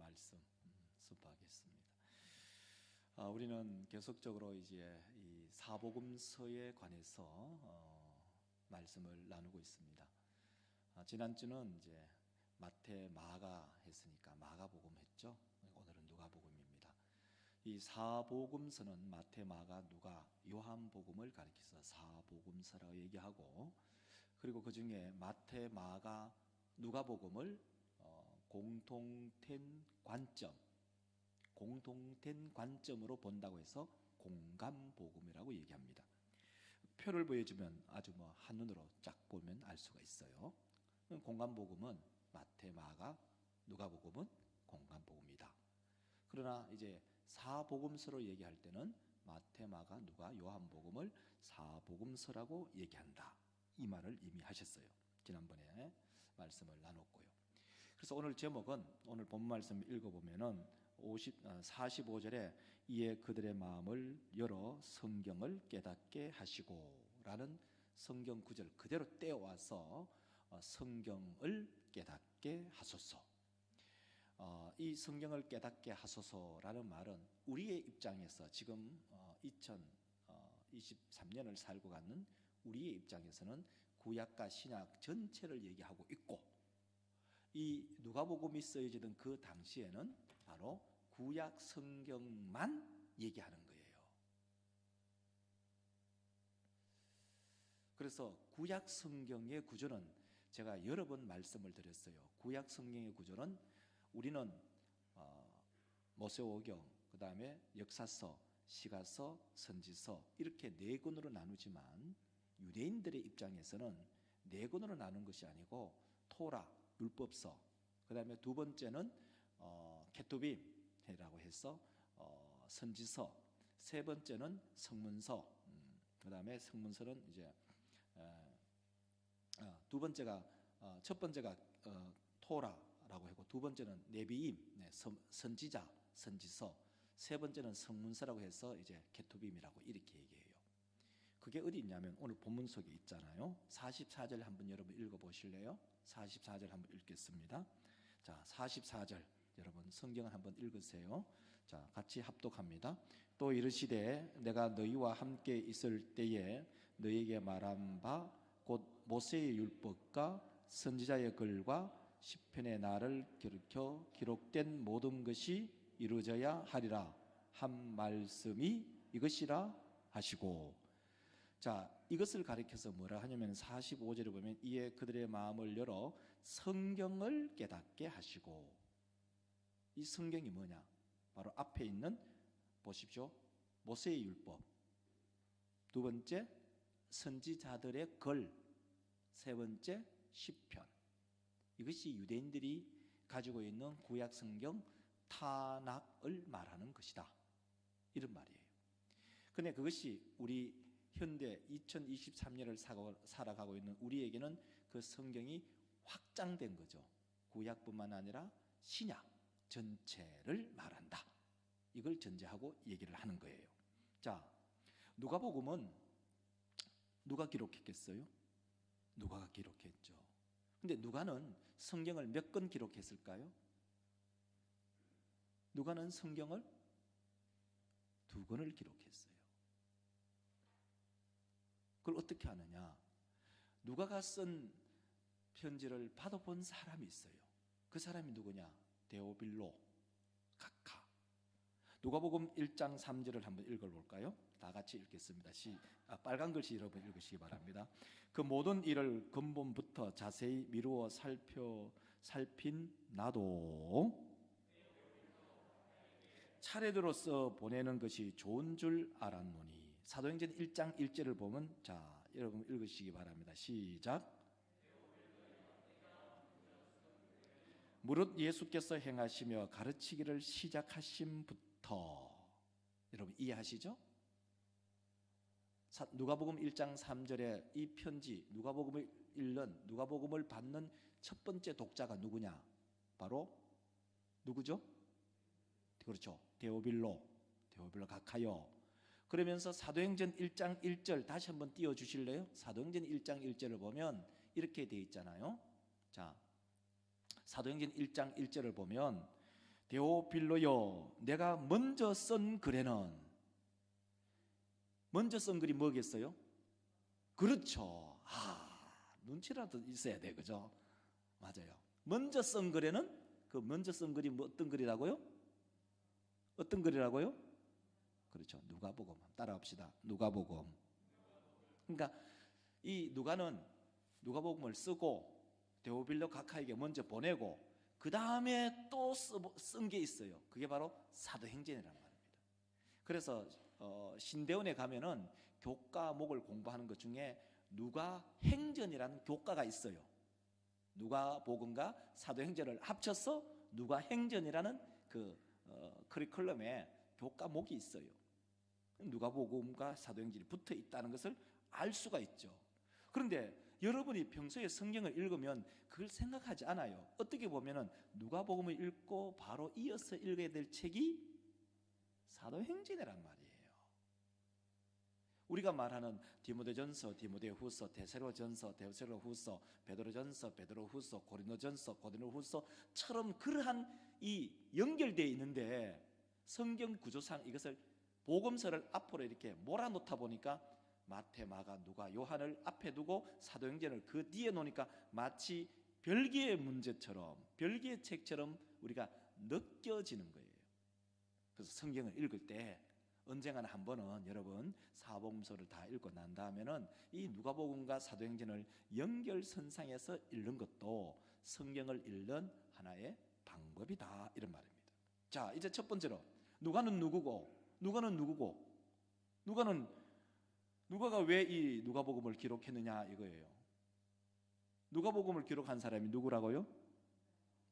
말씀 선포하겠습니다. 우리는 계속적으로 이제 이 사복음서에 관해서 말씀을 나누고 있습니다. 지난주는 이제 마태, 마가 했으니까 마가복음 했죠. 오늘은 누가복음입니다. 이 사복음서는 마태, 마가, 누가, 요한복음을 가리켜서 사복음서라고 얘기하고, 그리고 그 중에 마태, 마가, 누가복음을 공통된 관점으로 본다고 해서 공감복음이라고 얘기합니다. 표를 보여주면 아주 한눈으로 쫙 보면 알 수가 있어요. 공감복음은 마태, 마가, 누가복음은 공감복음이다. 그러나 이제 사복음서로 얘기할 때는 마태, 마가, 누가, 요한복음을 사복음서라고 얘기한다. 이 말을 이미 하셨어요. 지난번에 말씀을 나눴고요. 그래서 오늘 제목은, 오늘 본 말씀 읽어보면은 45절에 이에 그들의 마음을 열어 성경을 깨닫게 하시고 라는 성경 구절 그대로 떼어와서 성경을 깨닫게 하소서. 이 성경을 깨닫게 하소서라는 말은 우리의 입장에서 지금 2023년을 살고 가는 우리의 입장에서는 구약과 신약 전체를 얘기하고 있고, 이 누가복음이 쓰여지던 그 당시에는 바로 구약 성경만 얘기하는 거예요. 그래서 구약 성경의 구조는 제가 여러 번 말씀을 드렸어요. 구약 성경의 구조는 우리는 모세오경, 그 다음에 역사서, 시가서, 선지서 이렇게 네 권으로 나누지만 유대인들의 입장에서는 네 권으로 나눈 것이 아니고 토라, 율법서, 그 다음에 두 번째는 케투빔이라고 해서 선지서, 세 번째는 성문서, 그 다음에 성문서는 이제 두 번째가 첫 번째가 토라라고 하고, 두 번째는 네비임, 선지자, 선지서, 세 번째는 성문서라고 해서 이제 케투빔이라고 이렇게 얘기해요. 그게 어디 있냐면 오늘 본문 속에 있잖아요. 44절 한번 여러분 읽어보실래요? 44절 한번 읽겠습니다. 자, 44절 여러분 성경을 한번 읽으세요. 자, 같이 합독합니다. 또 이르시되 내가 너희와 함께 있을 때에 너희에게 말한 바 곧 모세의 율법과 선지자의 글과 시편의 나를 가리켜 기록된 모든 것이 이루어져야 하리라 한 말씀이 이것이라 하시고. 자, 이것을 가리켜서 뭐라 하냐면 45절에 보면 이에 그들의 마음을 열어 성경을 깨닫게 하시고. 이 성경이 뭐냐? 바로 앞에 있는, 보십시오, 모세의 율법, 두 번째 선지자들의 글, 세 번째 시편. 이것이 유대인들이 가지고 있는 구약 성경 타낙을 말하는 것이다, 이런 말이에요. 근데 그것이 우리 현대 2023년을 살아가고 있는 우리에게는 그 성경이 확장된 거죠. 구약뿐만 아니라 신약 전체를 말한다, 이걸 전제하고 얘기를 하는 거예요. 자, 누가복음은 누가 기록했겠어요? 누가가 기록했죠. 근데 누가는 성경을 몇 권 기록했을까요? 누가는 성경을 2권을 기록했어요. 그걸 어떻게 하느냐? 누가가 쓴 편지를 받아본 사람이 있어요. 그 사람이 누구냐? 데오빌로 각하. 누가복음 1장 3절을 한번 읽어볼까요? 다 같이 읽겠습니다. 빨간 글씨 여러분 읽으시기 바랍니다. 그 모든 일을 근본부터 자세히 미루어 살핀 나도 차례대로서 보내는 것이 좋은 줄 알았노니. 사도행전 1장 1절을 보면, 자, 여러분 읽으시기 바랍니다. 시작. 무릇 예수께서 행하시며 가르치기를 시작하심부터. 여러분 이해하시죠? 누가복음 1장 3절에 이 편지, 누가복음을 읽는, 누가복음을 받는 첫 번째 독자가 누구냐? 바로 누구죠? 그렇죠, 데오빌로 각하요. 그러면서 사도행전 1장 1절 다시 한번 띄워주실래요? 사도행전 1장 1절을 보면 이렇게 되어 있잖아요. 자, 사도행전 1장 1절을 보면 데오빌로요, 내가 먼저 쓴 글에는, 먼저 쓴 글이 뭐겠어요? 그렇죠. 눈치라도 있어야 돼, 그죠? 맞아요. 먼저 쓴 글에는, 그 먼저 쓴 글이 어떤 글이라고요? 어떤 글이라고요? 그렇죠. 누가복음. 따라합시다. 누가복음. 그러니까 이 누가는 누가복음을 쓰고 데오빌로 각하에게 먼저 보내고 그 다음에 또 쓴 게 있어요. 그게 바로 사도행전이란 말입니다. 그래서 신대원에 가면은 교과목을 공부하는 것 중에 누가행전이라는 교과가 있어요. 누가복음과 사도행전을 합쳐서 누가행전이라는 그 커리큘럼에 교과목이 있어요. 누가복음과 사도행전이 붙어 있다는 것을 알 수가 있죠. 그런데 여러분이 평소에 성경을 읽으면 그걸 생각하지 않아요. 어떻게 보면은 누가복음을 읽고 바로 이어서 읽어야 될 책이 사도행전이란 말이에요. 우리가 말하는 디모데전서, 디모데후서, 데살로전서, 데살로후서, 베드로전서, 베드로후서, 고린도전서, 고린도후서처럼 그러한 이 연결되어 있는데 성경 구조상 이것을 복음서를 앞으로 이렇게 몰아놓다 보니까 마태, 마가, 누가, 요한을 앞에 두고 사도행전을 그 뒤에 놓으니까 마치 별개의 문제처럼, 별개의 책처럼 우리가 느껴지는 거예요. 그래서 성경을 읽을 때 언젠가는 한 번은 여러분 사복음서를 다 읽고 난 다음에는 이 누가복음과 사도행전을 연결선상에서 읽는 것도 성경을 읽는 하나의 방법이다, 이런 말입니다. 자, 이제 첫 번째로 누가는 누구고, 누가가 왜 이 누가복음을 기록했느냐 이거예요. 누가복음을 기록한 사람이 누구라고요?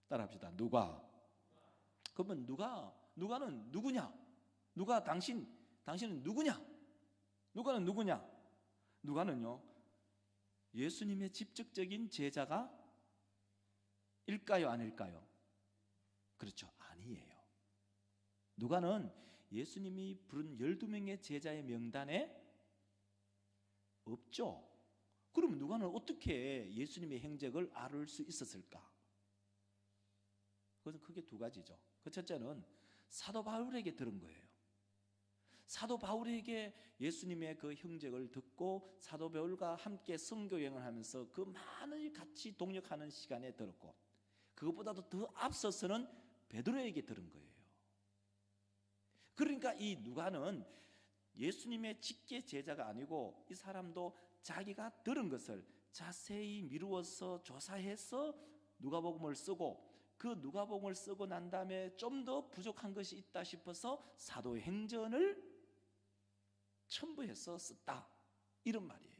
따라합시다. 누가. 그러면 누가는 누구냐? 당신은 누구냐? 누가는 누구냐? 누가는요, 예수님의 직접적인 제자가 일까요, 아닐까요? 그렇죠, 아니에요. 누가는 예수님이 부른 12명의 제자의 명단에 없죠. 그럼 누가는 어떻게 예수님의 행적을 알 수 있었을까? 그것은 크게 두 가지죠. 그 첫째는 사도 바울에게 들은 거예요. 사도 바울에게 예수님의 그 행적을 듣고 사도 바울과 함께 선교 여행을 하면서 그 많은 같이 동역하는 시간에 들었고, 그것보다도 더 앞서서는 베드로에게 들은 거예요. 그러니까 이 누가는 예수님의 직계 제자가 아니고 이 사람도 자기가 들은 것을 자세히 미루어서 조사해서 누가복음을 쓰고, 그 누가복음을 쓰고 난 다음에 좀 더 부족한 것이 있다 싶어서 사도행전을 첨부해서 썼다, 이런 말이에요.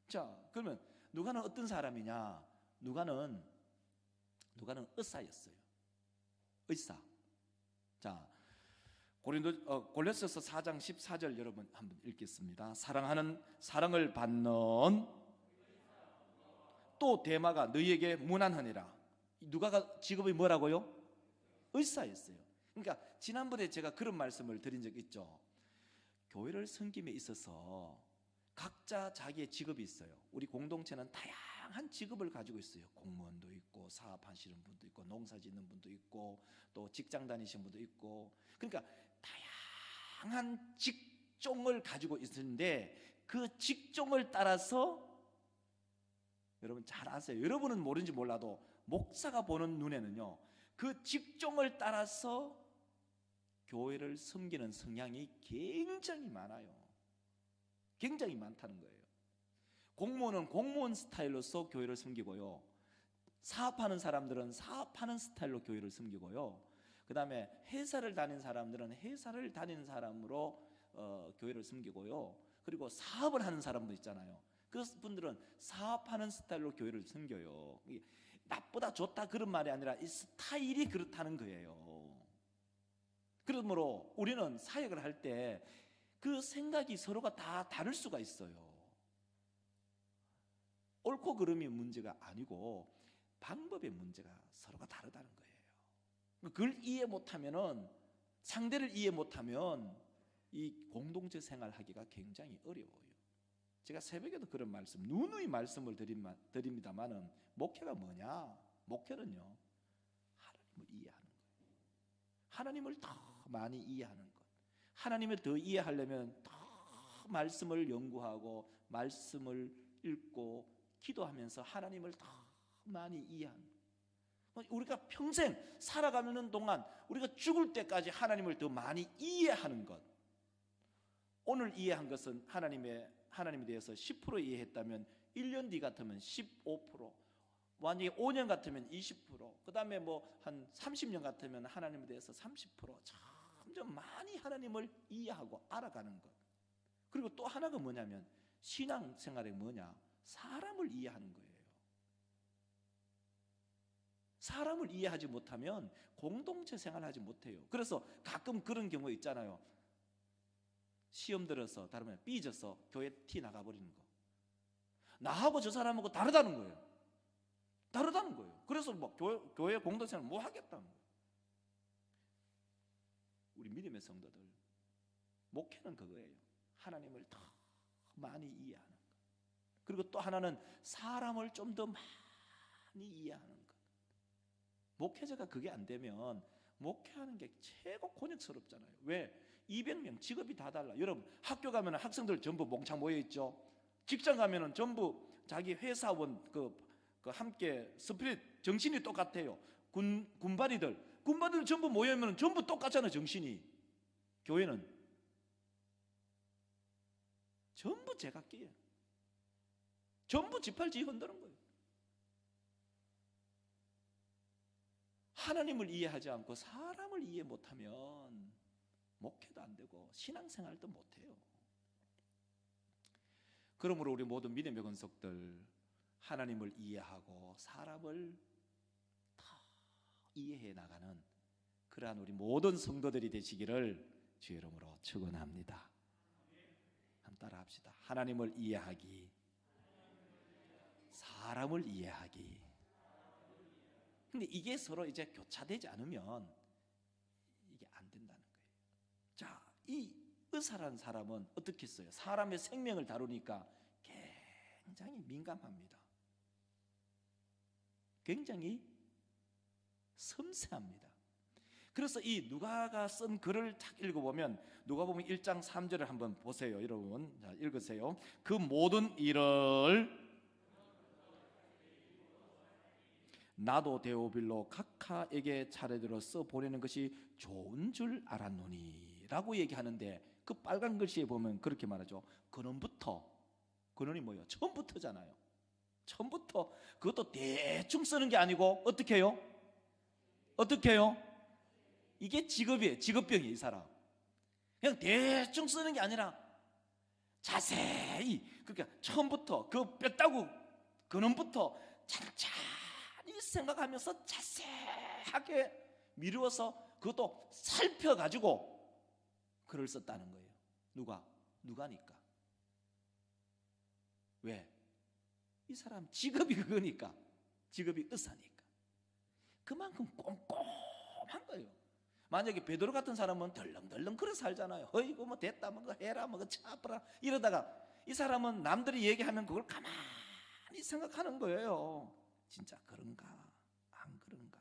자, 그러면 누가는 어떤 사람이냐? 누가는 의사였어요. 의사. 자, 골로새서 4장 14절 여러분 한번 읽겠습니다. 사랑을 받는 또 데마가 너희에게 무난하니라. 누가가 직업이 뭐라고요? 의사였어요. 그러니까 지난번에 제가 그런 말씀을 드린 적 있죠. 교회를 섬김에 있어서 각자 자기의 직업이 있어요. 우리 공동체는 다양한 직업을 가지고 있어요. 공무원도 있고, 사업하시는 분도 있고, 농사 짓는 분도 있고, 또 직장 다니시는 분도 있고, 그러니까 다양한 직종을 가지고 있는데 그 직종을 따라서 여러분 잘 아세요. 여러분은 모르는지 몰라도 목사가 보는 눈에는요, 그 직종을 따라서 교회를 섬기는 성향이 굉장히 많아요. 굉장히 많다는 거예요. 공무원은 공무원 스타일로서 교회를 섬기고요, 사업하는 사람들은 사업하는 스타일로 교회를 섬기고요, 그 다음에 회사를 다니는 사람들은 회사를 다니는 사람으로 교회를 섬기고요, 그리고 사업을 하는 사람도 있잖아요. 그 분들은 사업하는 스타일로 교회를 섬겨요. 나보다 좋다 그런 말이 아니라 이 스타일이 그렇다는 거예요. 그러므로 우리는 사역을 할 때 그 생각이 서로가 다 다를 수가 있어요. 옳고 그름이 문제가 아니고 방법의 문제가 서로가 다르다는 거예요. 그걸 이해 못하면은, 상대를 이해 못하면 이 공동체 생활하기가 굉장히 어려워요. 제가 새벽에도 그런 말씀, 누누이 말씀을 드립니다만은, 목회가 뭐냐? 목회는요, 하나님을 이해하는 거예요. 하나님을 더 많이 이해하는 것. 하나님을 더 이해하려면 더 말씀을 연구하고 말씀을 읽고 기도하면서 하나님을 더 많이 이해하는 것. 우리가 평생 살아가는 동안 우리가 죽을 때까지 하나님을 더 많이 이해하는 것. 오늘 이해한 것은 하나님에 대해서 10% 이해했다면 1년 뒤 같으면 15%, 만약에 5년 같으면 20%, 그 다음에 뭐 한 30년 같으면 하나님에 대해서 30%, 점점 많이 하나님을 이해하고 알아가는 것. 그리고 또 하나가 뭐냐면 신앙생활이 뭐냐? 사람을 이해하는 거예요. 사람을 이해하지 못하면 공동체 생활을 하지 못해요. 그래서 가끔 그런 경우 있잖아요. 시험 들어서 다른 말 삐져서 교회 티 나가버리는 거. 나하고 저 사람하고 다르다는 거예요. 다르다는 거예요. 그래서 뭐 교회 공동체는 뭐 하겠다는 거예요. 우리 믿음의 성도들, 목회는 그거예요. 하나님을 더 많이 이해하는 것. 그리고 또 하나는 사람을 좀 더 많이 이해하는 것. 목회자가 그게 안 되면 목회하는 게 최고 곤욕스럽잖아요. 왜? 200명 직업이 다 달라. 여러분 학교 가면 학생들 전부 몽창 모여 있죠. 직장 가면은 전부 자기 회사원 그 함께 스피릿 정신이 똑같아요. 군바리들 전부 모여면 전부 똑같잖아요. 정신이. 교회는 전부 제각기예요. 전부 지팔지 흔드는 거예요. 하나님을 이해하지 않고 사람을 이해 못하면 목회도 안 되고 신앙생활도 못해요. 그러므로 우리 모든 믿음의 권속들 하나님을 이해하고 사람을 더 이해해 나가는 그러한 우리 모든 성도들이 되시기를 주의 이름으로 축원합니다. 한번 따라합시다. 하나님을 이해하기, 사람을 이해하기. 근데 이게 서로 이제 교차되지 않으면 이게 안 된다는 거예요. 자, 이 의사라는 사람은 어떻게 했어요? 사람의 생명을 다루니까 굉장히 민감합니다. 굉장히 섬세합니다. 그래서 이 누가가 쓴 글을 딱 읽어보면 누가복음 1장 3절을 한번 보세요. 여러분 자, 읽으세요. 그 모든 일을 나도 데오빌로 각하에게 차례대로 써 보내는 것이 좋은 줄 알았노니 라고 얘기하는데 그 빨간 글씨에 보면 그렇게 말하죠. 근원부터, 근원이 뭐예요? 처음부터잖아요. 처음부터. 그것도 대충 쓰는 게 아니고 어떻게 해요? 어떻게 해요? 이게 직업이에요. 직업병이에요. 이 사람 그냥 대충 쓰는 게 아니라 자세히, 그러니까 처음부터 그 뼈다구 근원부터 찬찬히 생각하면서 자세하게 미루어서 그것도 살펴가지고 글을 썼다는 거예요. 누가니까. 왜? 이 사람 직업이 그거니까. 직업이 의사니까. 그만큼 꼼꼼한 거예요. 만약에 베드로 같은 사람은 덜렁덜렁 그래 살잖아요. 어이구 뭐 됐다 뭐 해라 뭐 차프라 이러다가 이 사람은 남들이 얘기하면 그걸 가만히 생각하는 거예요. 진짜 그런가 안 그런가.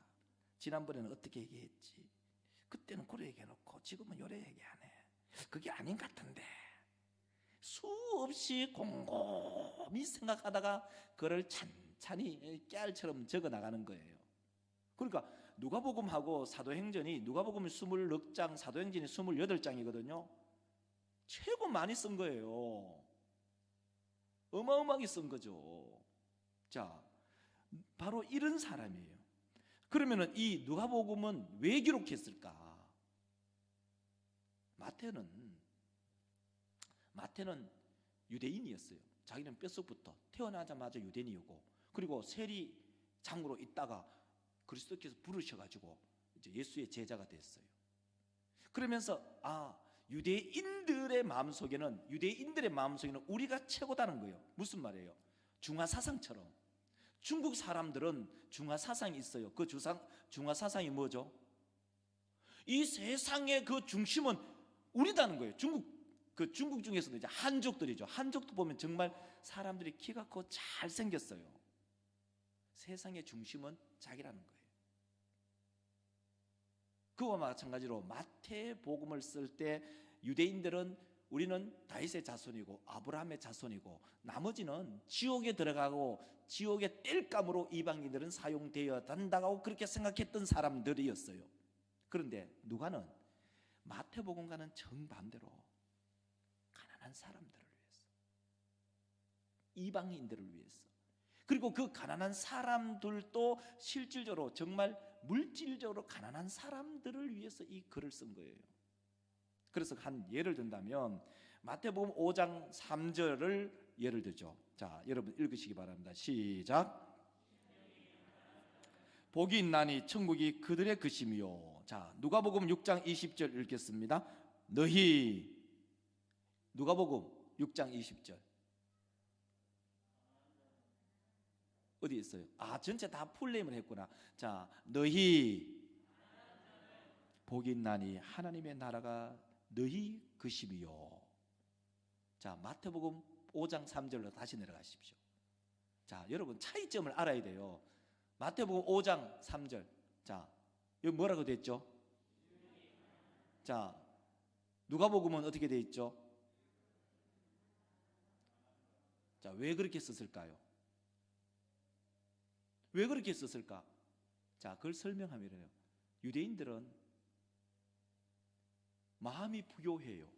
지난번에는 어떻게 얘기했지, 그때는 그래 얘기해놓고 지금은 요래 얘기하네. 그게 아닌 것 같은데. 수없이 곰곰이 생각하다가 그를 찬찬히 깨알처럼 적어 나가는 거예요. 그러니까 누가복음하고 사도행전이, 누가복음이 26장, 사도행전이 28장이거든요. 최고 많이 쓴 거예요. 어마어마하게 쓴 거죠. 자, 바로 이런 사람이에요. 그러면은 이 누가복음은 왜 기록했을까? 마태는 유대인이었어요. 자기는 뼛속부터 태어나자마자 유대인이었고, 그리고 세리장으로 있다가 그리스도께서 부르셔가지고 이제 예수의 제자가 됐어요. 그러면서 유대인들의 마음속에는 우리가 최고다는 거예요. 무슨 말이에요? 중화 사상처럼. 중국 사람들은 중화 사상이 있어요. 그 중화 사상이 뭐죠? 이 세상의 그 중심은 우리다는 거예요. 중국 중에서도 이제 한족들이죠. 한족도 보면 정말 사람들이 키가 크고 잘 생겼어요. 세상의 중심은 자기라는 거예요. 그와 마찬가지로 마태복음을 쓸 때 유대인들은 우리는 다윗의 자손이고 아브라함의 자손이고 나머지는 지옥에 들어가고 지옥의 땔감으로 이방인들은 사용되어야 한다고 그렇게 생각했던 사람들이었어요. 그런데 누가는 마태복음과는 정반대로 가난한 사람들을 위해서, 이방인들을 위해서, 그리고 그 가난한 사람들도 실질적으로 정말 물질적으로 가난한 사람들을 위해서 이 글을 쓴 거예요. 그래서 한 예를 든다면 마태복음 5장 3절을 예를 들죠. 자, 여러분 읽으시기 바랍니다. 시작. 복이 있나니 천국이 그들의 것이며. 자, 누가복음 6장 20절 읽겠습니다. 너희, 누가복음 6장 20절 어디 있어요? 전체 다 풀네임을 했구나. 자, 너희 복이 있나니 하나님의 나라가 너희 것이며. 자, 마태복음 5장 3절로 다시 내려가십시오. 자, 여러분 차이점을 알아야 돼요. 마태복음 5장 3절. 자, 여기 뭐라고 돼 있죠? 자, 누가복음은 어떻게 돼 있죠? 자, 왜 그렇게 썼을까요? 왜 그렇게 썼을까? 자, 그걸 설명하면 이래요. 유대인들은 마음이 부요해요.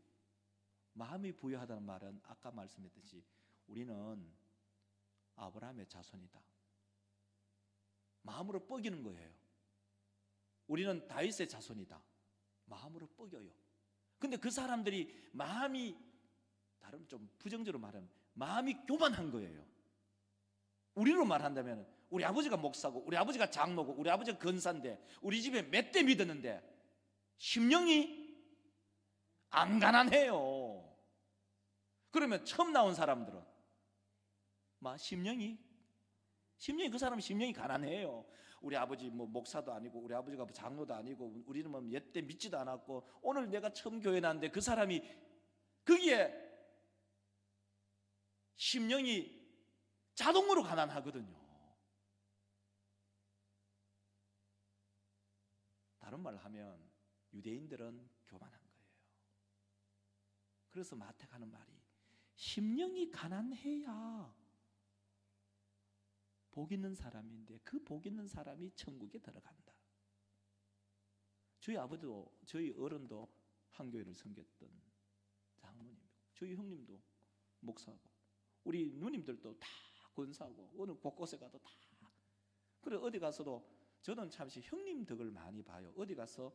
마음이 부요하다는 말은 아까 말씀했듯이 우리는 아브라함의 자손이다. 마음으로 뻐기는 거예요. 우리는 다윗의 자손이다. 마음으로 뻐겨요. 근데 그 사람들이 마음이, 다른 좀 부정적으로 말하면 마음이 교만한 거예요. 우리로 말한다면 우리 아버지가 목사고 우리 아버지가 장로고 우리 아버지가 권사인데 우리 집에 몇 대 믿었는데 심령이 안 가난해요. 그러면 처음 나온 사람들은 심령이 그 사람은 심령이 가난해요. 우리 아버지 뭐 목사도 아니고 우리 아버지가 장로도 아니고 우리는 뭐 몇 대 믿지도 않았고 오늘 내가 처음 교회 나왔는데 그 사람이 거기에 심령이 자동으로 가난하거든요. 다른 말로 하면 유대인들은 교만한 거예요. 그래서 마태가 하는 말이 심령이 가난해야 복 있는 사람인데 그 복 있는 사람이 천국에 들어간다. 저희 아버지도 저희 어른도 한교회를 섬겼던 장로님, 저희 형님도 목사고 우리 누님들도 다 권사고 어느 곳곳에 가도 다. 그래 어디 가서도 저는 참시 형님 덕을 많이 봐요. 어디 가서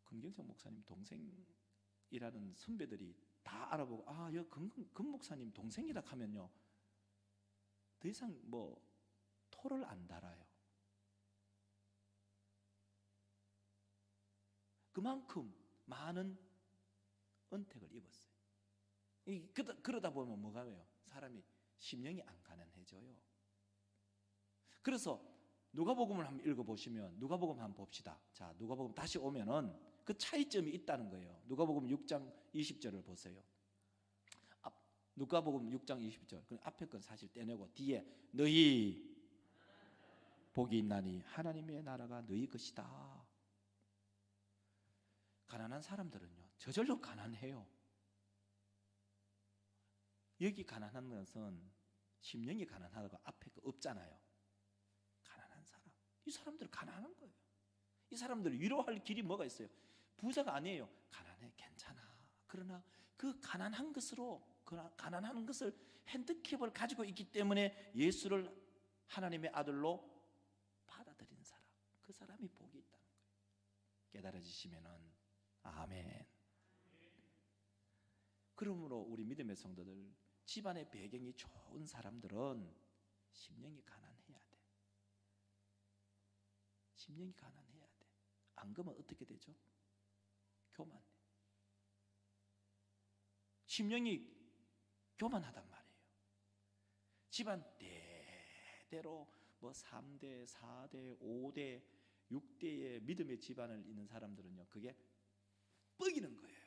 금경철 목사님 동생이라는 선배들이 다 알아보고 여기 금 목사님 동생이라 하면요 더 이상 뭐 토를 안 달아요. 그만큼 많은 은택을 입었어요. 그러다 보면 뭐가 돼요? 사람이 심령이 안 가난해져요. 그래서 누가복음을 한번 읽어보시면 누가복음 한번 봅시다. 자, 누가복음 다시 오면은 그 차이점이 있다는 거예요. 누가복음 6장 20절을 보세요. 누가복음 6장 20절. 그 앞에 건 사실 떼내고 뒤에 너희 복이 있나니 하나님의 나라가 너희 것이다. 가난한 사람들은요 저절로 가난해요. 여기 가난한 것은 심령이 가난하다고 앞에 거 없잖아요. 가난한 사람, 이 사람들은 가난한 거예요. 이 사람들을 위로할 길이 뭐가 있어요? 부자가 아니에요. 가난해, 괜찮아. 그러나 그 가난한 것을 핸디캡을 가지고 있기 때문에 예수를 하나님의 아들로 받아들인 사람, 그 사람이 복이 있다는 거예요. 깨달아지시면은 아멘. 그러므로 우리 믿음의 성도들, 집안의 배경이 좋은 사람들은 심령이 가난해야 돼. 심령이 가난해야 돼. 안 그러면 어떻게 되죠? 교만해. 심령이 교만하단 말이에요. 집안 대대로 뭐 3대, 4대, 5대, 6대의 믿음의 집안을 잇는 사람들은요 그게 뻐기는 거예요.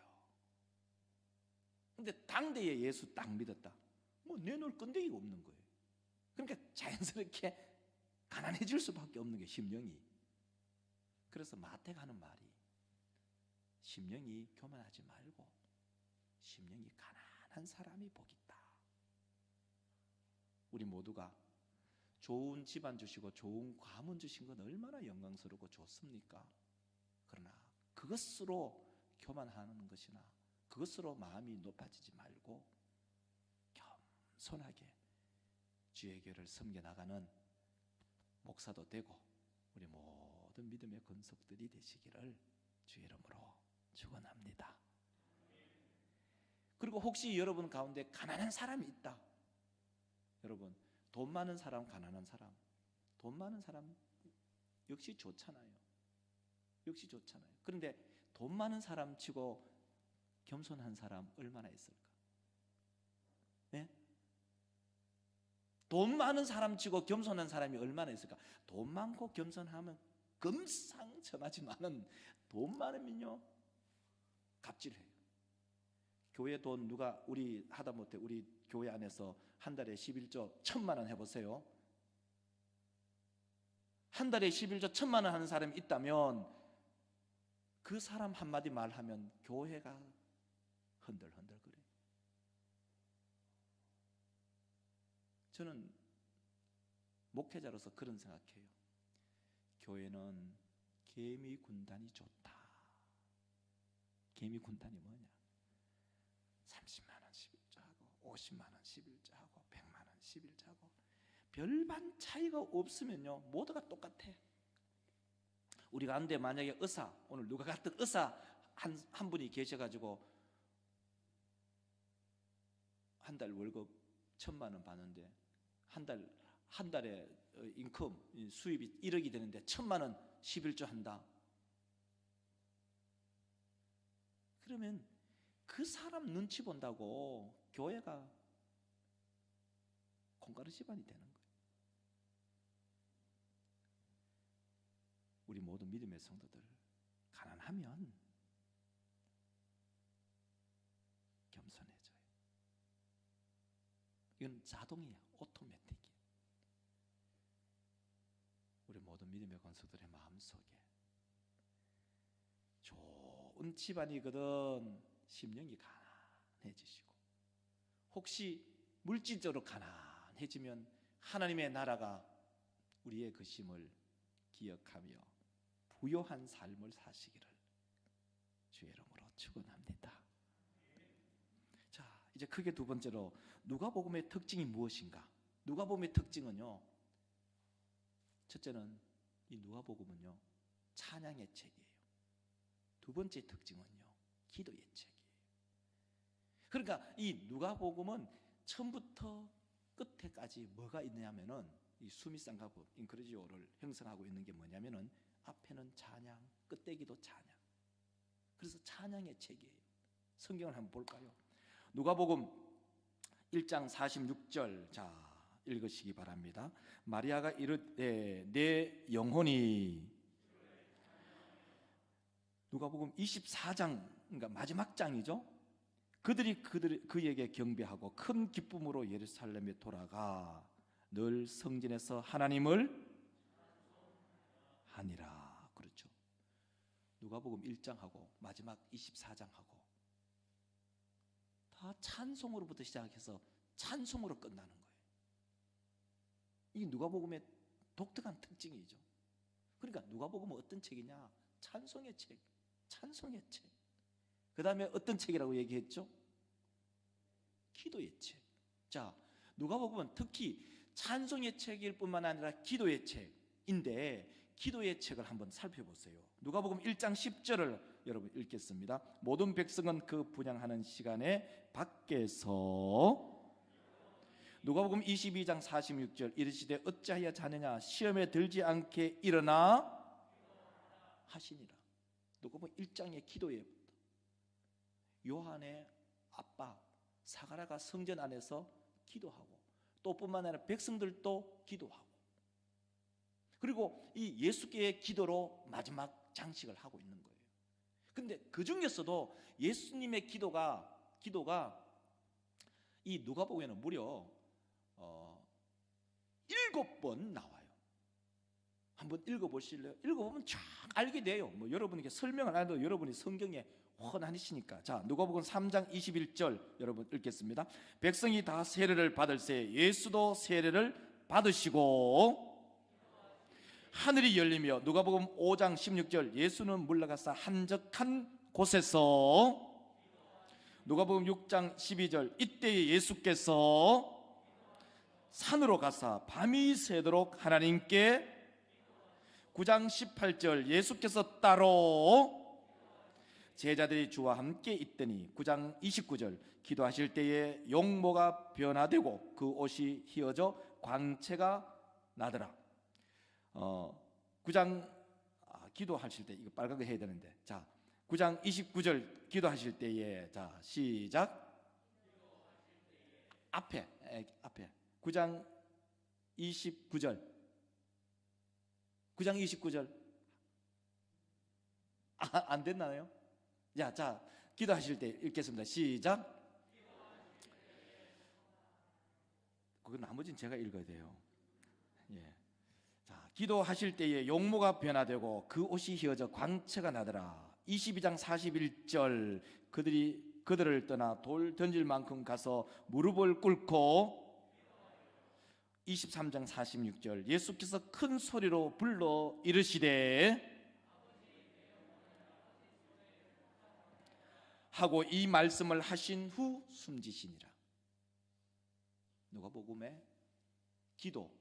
근데 당대에 예수 딱 믿었다. 뭐 내놓을 건데기가 없는 거예요. 그러니까 자연스럽게 가난해질 수밖에 없는 게 심령이. 그래서 마태가 하는 말이 심령이 교만하지 말고 심령이 가난한 사람이 복있다. 우리 모두가 좋은 집안 주시고 좋은 가문 주신 건 얼마나 영광스럽고 좋습니까? 그러나 그것으로 교만하는 것이나 그것으로 마음이 높아지지 말고 겸손하게 주의 교회를 섬겨나가는 목사도 되고 우리 모든 믿음의 권속들이 되시기를 주의 이름으로 축원합니다. 그리고 혹시 여러분 가운데 가난한 사람이 있다. 여러분, 돈 많은 사람, 가난한 사람, 돈 많은 사람 역시 좋잖아요. 역시 좋잖아요. 그런데 돈 많은 사람 치고 겸손한 사람 얼마나 있을까? 네? 돈 많은 사람 치고 겸손한 사람이 얼마나 있을까? 돈 많고 겸손하면 금상첨화지만은 돈 많으면요 갑질해요. 교회 돈 누가 우리 하다못해 우리 교회 안에서 한 달에 11조 1,000만 원 해보세요. 한 달에 11조 1,000만 원 하는 사람이 있다면 그 사람 한마디 말하면 교회가 흔들흔들 그래요. 저는 목회자로서 그런 생각해요. 교회는 개미 군단이 좋다. 개미 군단이 뭐냐? 30만 원 11조하고 50만 원 11조하고 100만 원 11조하고 별반 차이가 없으면요 모두가 똑같아. 우리 가운데 만약에 의사, 오늘 누가 같은 의사 한 분이 계셔가지고 한 달 월급 1,000만 원 받는데 한 달에 인컴 수입이 1억이 되는데 1,000만 원 11조 한다. 그러면 그 사람 눈치 본다고 교회가 콩가루 집안이 되는 거예요. 우리 모든 믿음의 성도들 가난하면 겸손해져요. 이건 자동이야, 오토매틱이야. 우리 모든 믿음의 권속들의 마음속에 좋은 집안이거든 심령이 가난해지시고 혹시 물질적으로 가난해지면 하나님의 나라가 우리의 그 심을 기억하며 부요한 삶을 사시기를 주의 이름으로 축원합니다. 자, 이제 크게 두 번째로 누가복음의 특징이 무엇인가? 누가복음의 특징은요, 첫째는 이 누가복음은요 찬양의 책이에요. 두 번째 특징은요 기도의 책이에요. 그러니까 이 누가복음은 처음부터 끝에까지 뭐가 있냐면은 이 수미상가법 인크루지오를 형성하고 있는 게 뭐냐면은 앞에는 찬양, 끝대기도 찬양. 그래서 찬양의 책이에요. 성경을 한번 볼까요? 누가복음 1장 46절 자 읽으시기 바랍니다. 마리아가 이르되 내 영혼이 누가복음 24장 그러니까 마지막 장이죠. 그들이 그에게 경배하고 큰 기쁨으로 예루살렘에 돌아가 늘 성전에서 하나님을 하니라. 그렇죠. 누가복음 1장하고 마지막 24장하고 다 찬송으로부터 시작해서 찬송으로 끝나는 거예요. 이 누가복음의 독특한 특징이죠. 그러니까 누가복음은 어떤 책이냐? 찬송의 책, 찬송의 책. 그 다음에 어떤 책이라고 얘기했죠? 기도의 책. 자, 누가복음은 특히 찬송의 책일 뿐만 아니라 기도의 책인데 기도의 책을 한번 살펴보세요. 누가복음 1장 10절을 여러분 읽겠습니다. 모든 백성은 그 분향하는 시간에 밖에서 누가복음 22장 46절 이르시되 어찌하여 자느냐 시험에 들지 않게 일어나 하시니라. 누가복음 1장의 기도에 요한의 아빠 사가랴가 성전 안에서 기도하고 또 뿐만 아니라 백성들도 기도하고 그리고 이 예수께의 기도로 마지막 장식을 하고 있는 거예요. 근데 그 중에서도 예수님의 기도가 이 누가복음에는 무려 7번 나와요. 한번 읽어보실래요? 읽어보면 쫙 알게 돼요. 뭐 여러분에게 설명을 안 해도 여러분이 성경에 훤하니까. 자, 누가복음 3장 21절 여러분 읽겠습니다. 백성이 다 세례를 받을새 예수도 세례를 받으시고 하늘이 열리며, 누가복음 5장 16절 예수는 물러가사 한적한 곳에서, 누가복음 6장 12절 이때에 예수께서 산으로 가사 밤이 새도록 하나님께, 9장 18절 예수께서 따로 제자들이 주와 함께 있더니, 9장 29절 기도하실 때에 용모가 변화되고 그 옷이 휘어져 광채가 나더라. 9장 기도하실 때, 이거 빨간 거 해야 되는데, 자 9장 29절 기도하실 때에, 자 시작. 앞에 9장 29절 9장 29절 안 됐나요? 자 기도하실 때 읽겠습니다. 시작. 그건 나머지는 제가 읽어야 돼요. 예. 자, 기도하실 때에 용모가 변화되고 그 옷이 휘어져 광채가 나더라. 22장 41절 그들을 떠나 돌 던질 만큼 가서 무릎을 꿇고, 23장 46절 예수께서 큰 소리로 불러 이르시되 하고 이 말씀을 하신 후 숨지시니라. 누가복음의 기도,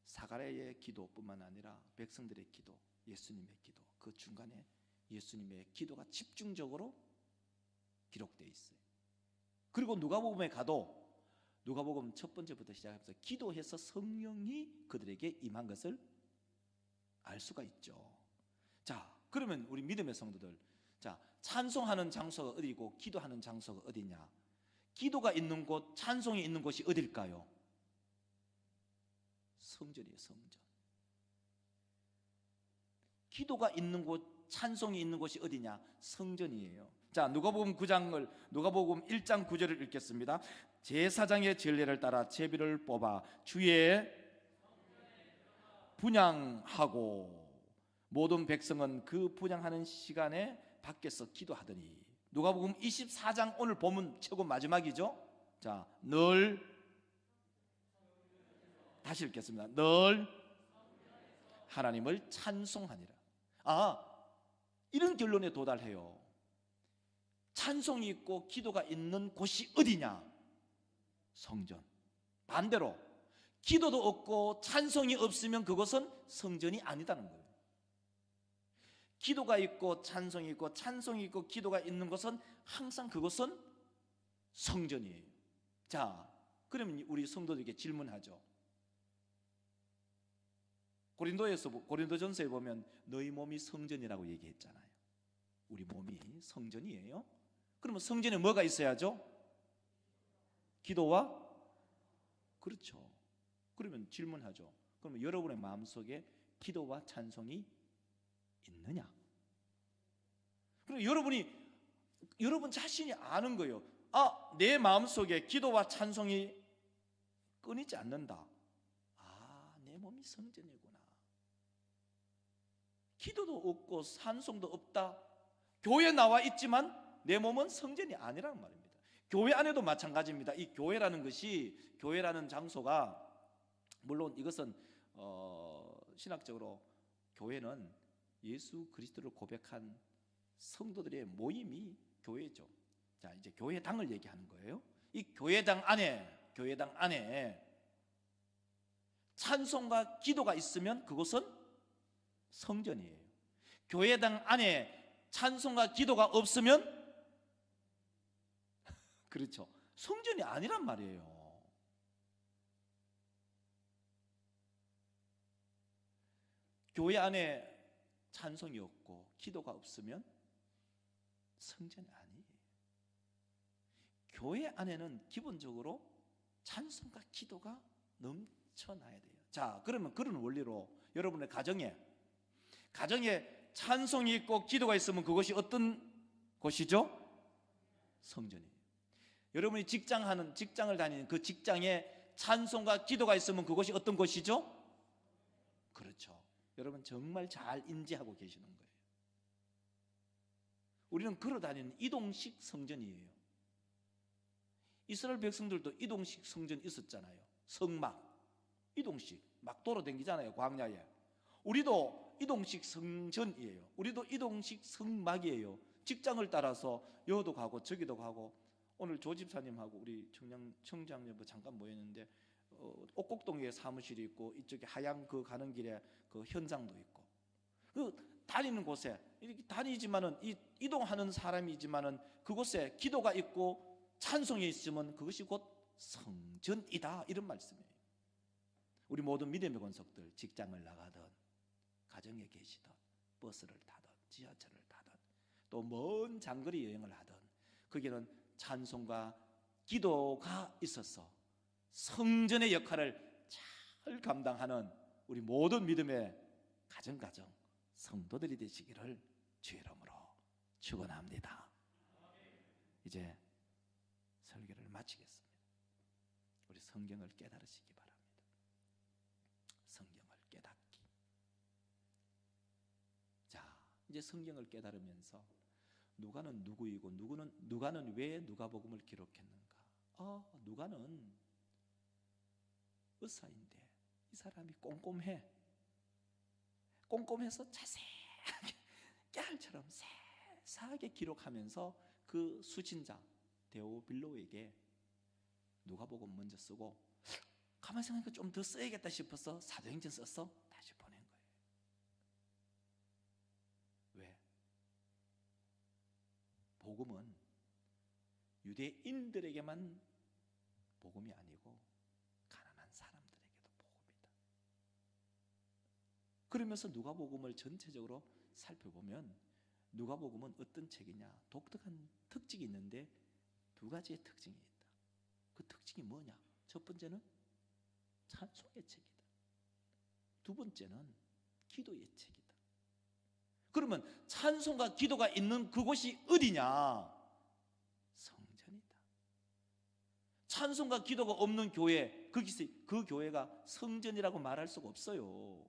사가랴의 기도뿐만 아니라 백성들의 기도, 예수님의 기도, 그 중간에 예수님의 기도가 집중적으로 기록되어 있어요. 그리고 누가복음에 가도 누가복음 첫 번째부터 시작해서 기도해서 성령이 그들에게 임한 것을 알 수가 있죠. 자, 그러면 우리 믿음의 성도들, 자, 찬송하는 장소가 어디고 기도하는 장소가 어디냐? 기도가 있는 곳, 찬송이 있는 곳이 어딜까요? 성전이에요, 성전. 기도가 있는 곳, 찬송이 있는 곳이 어디냐? 성전이에요. 자, 누가복음 1장 9절을 읽겠습니다. 제사장의 전례를 따라 제비를 뽑아 주의 분향하고 모든 백성은 그 분향하는 시간에 밖에서 기도하더니. 누가복음 24장 오늘 본문 최고 마지막이죠. 자, 늘 다시 읽겠습니다. 늘 하나님을 찬송하니라. 이런 결론에 도달해요. 찬송이 있고 기도가 있는 곳이 어디냐? 성전. 반대로 기도도 없고 찬송이 없으면 그것은 성전이 아니다는 거예요. 기도가 있고 찬송이 있고 찬송이 있고 기도가 있는 것은 항상 그것은 성전이에요. 자, 그러면 우리 성도들에게 질문하죠. 고린도전서에 보면 너희 몸이 성전이라고 얘기했잖아요. 우리 몸이 성전이에요. 그러면 성전에 뭐가 있어야죠? 기도와, 그렇죠. 그러면 질문하죠. 그러면 여러분의 마음속에 기도와 찬송이 있느냐? 그럼 여러분 자신이 아는 거예요. 내 마음속에 기도와 찬송이 끊이지 않는다. 내 몸이 성전이구나. 기도도 없고 찬송도 없다. 교회 나와 있지만 내 몸은 성전이 아니라는 말입니다. 교회 안에도 마찬가지입니다. 이 교회라는 장소가, 물론 이것은 신학적으로 교회는 예수 그리스도를 고백한 성도들의 모임이 교회죠. 자, 이제 교회당을 얘기하는 거예요. 이 교회당 안에 찬송과 기도가 있으면 그것은 성전이에요. 교회당 안에 찬송과 기도가 없으면 그렇죠, 성전이 아니란 말이에요. 교회 안에 찬송이 없고 기도가 없으면 성전이 아니에요. 교회 안에는 기본적으로 찬송과 기도가 넘쳐나야 돼요. 자, 그러면 그런 원리로 여러분의 가정에 찬송이 있고 기도가 있으면 그것이 어떤 곳이죠? 성전이에요. 여러분이 직장을 다니는 그 직장에 찬송과 기도가 있으면 그것이 어떤 곳이죠? 그렇죠, 여러분 정말 잘 인지하고 계시는 거예요. 우리는 걸어다니는 이동식 성전이에요. 이스라엘 백성들도 이동식 성전 있었잖아요. 성막, 이동식 막 돌아다니잖아요, 광야에. 우리도 이동식 성전이에요. 우리도 이동식 성막이에요. 직장을 따라서 여기도 가고 저기도 가고. 오늘 조 집사님하고 우리 청장여부 잠깐 모였는데 옥곡동에 사무실이 있고 이쪽에 하양 그 가는 길에 그 현장도 있고, 그 다니는 곳에 이렇게 다니지만은 이동하는 사람이지만은 그곳에 기도가 있고 찬송이 있으면 그것이 곧 성전이다, 이런 말씀이에요. 우리 모든 믿음의 권속들, 직장을 나가든 가정에 계시든 버스를 타든 지하철을 타든 또 먼 장거리 여행을 하든 거기는 찬송과 기도가 있어서 성전의 역할을 잘 감당하는 우리 모든 믿음의 가정 성도들이 되시기를 주의 이름으로 축원합니다. 이제 설교를 마치겠습니다. 우리 성경을 깨달으시기 바랍니다. 성경을 깨닫기. 자, 이제 성경을 깨달으면서 누가는 누구이고 누가는 왜 누가복음을 기록했는가? 누가는 의사인데 이 사람이 꼼꼼해서 자세하게 깨알처럼 세세하게 기록하면서 그 수신자 데오빌로에게 누가복음 먼저 쓰고, 가만히 생각하니까 좀 더 써야겠다 싶어서 사도행전 써서 다시 보낸 거예요. 왜? 복음은 유대인들에게만 복음이 아니고 가난한 사람들에게도 복음이다. 그러면서 누가복음을 전체적으로 살펴보면 누가복음은 어떤 책이냐? 독특한 특징이 있는데 두 가지의 특징이 있다. 그 특징이 뭐냐? 첫 번째는 찬송의 책이다. 두 번째는 기도의 책이다. 그러면 찬송과 기도가 있는 그곳이 어디냐? 성전이다. 찬송과 기도가 없는 교회, 그 교회가 성전이라고 말할 수가 없어요.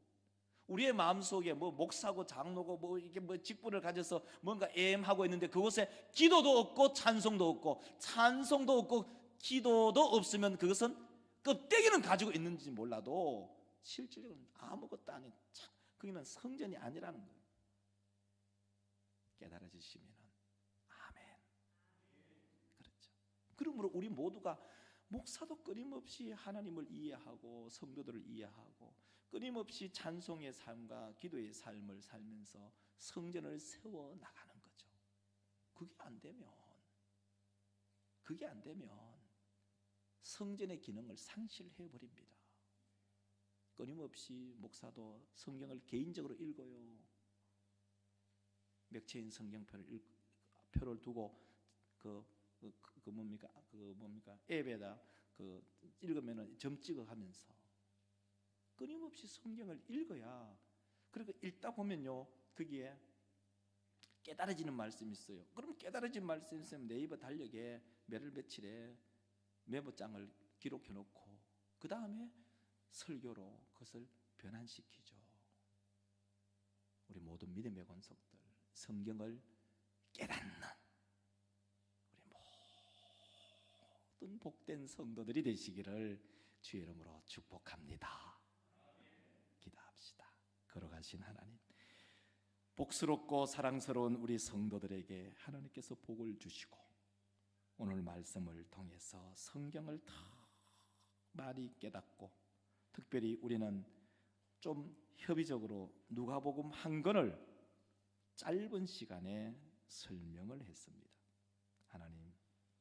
우리의 마음속에 목사고 장로고 이게 직분을 가져서 뭔가 애엠하고 있는데 그곳에 기도도 없고 찬송도 없고 기도도 없으면 그것은 껍데기는 가지고 있는지 몰라도 실질적으로는 아무것도 아닌 거기는 성전이 아니라는 거예요. 깨달아지시면 아멘. 그렇죠. 그러므로 우리 모두가 목사도 끊임없이 하나님을 이해하고 성도들을 이해하고 끊임없이 찬송의 삶과 기도의 삶을 살면서 성전을 세워 나가는 거죠. 그게 안 되면 성전의 기능을 상실해 버립니다. 끊임없이 목사도 성경을 개인적으로 읽어요. 맥체인 성경표를 두고 앱에다 읽으면은 점 찍어가면서 끊임없이 성경을 읽어야, 그리고 읽다 보면요 거기에 깨달아지는 말씀이 있어요. 그럼 깨달아진 말씀이 있으면 네이버 달력에 매일 며칠에 메모장을 기록해 놓고 그 다음에 설교로 그것을 변환시키죠. 우리 모든 믿음의 권속들, 성경을 깨닫는 우리 모든 복된 성도들이 되시기를 주의 이름으로 축복합니다. 기도합시다. 걸어가신 하나님, 복스럽고 사랑스러운 우리 성도들에게 하나님께서 복을 주시고 오늘 말씀을 통해서 성경을 더 많이 깨닫고, 특별히 우리는 좀 협의적으로 누가복음 한 권을 짧은 시간에 설명을 했습니다. 하나님,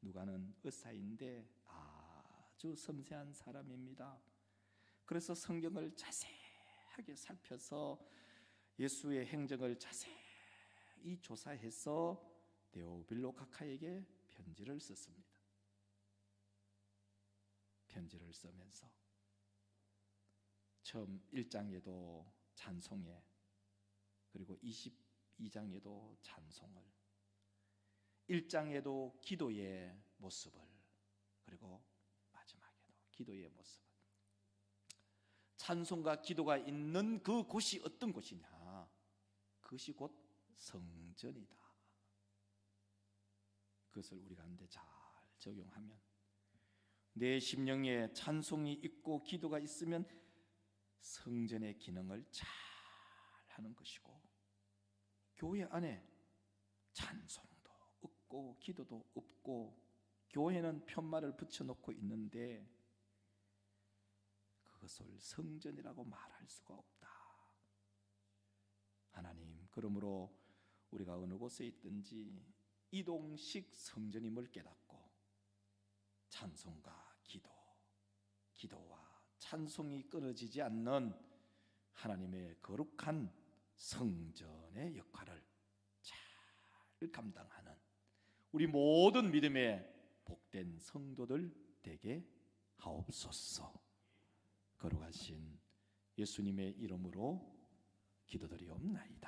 누가는 의사인데 아주 섬세한 사람입니다. 그래서 성경을 자세하게 살펴서 예수의 행적을 자세히 조사해서 데오빌로 카카에게 편지를 썼습니다. 편지를 쓰면서 처음 1장에도 찬송에, 그리고 22장에도 찬송을, 1장에도 기도의 모습을, 그리고 마지막에도 기도의 모습을 찬송과 기도가 있는 그 곳이 어떤 곳이냐? 그것이 곧 성전이다. 그것을 우리 가운데 잘 적용하면 내 심령에 찬송이 있고 기도가 있으면 성전의 기능을 잘 하는 것이고, 교회 안에 찬송도 없고 기도도 없고 교회는 편말을 붙여놓고 있는데 그것을 성전이라고 말할 수가 없다. 하나님, 그러므로 우리가 어느 곳에 있든지 이동식 성전임을 깨닫고 찬송과 기도와 찬송이 끊어지지 않는 하나님의 거룩한 성전의 역할을 잘 감당하는 우리 모든 믿음의 복된 성도들 되게 하옵소서. 거룩하신 예수님의 이름으로 기도드리옵나이다.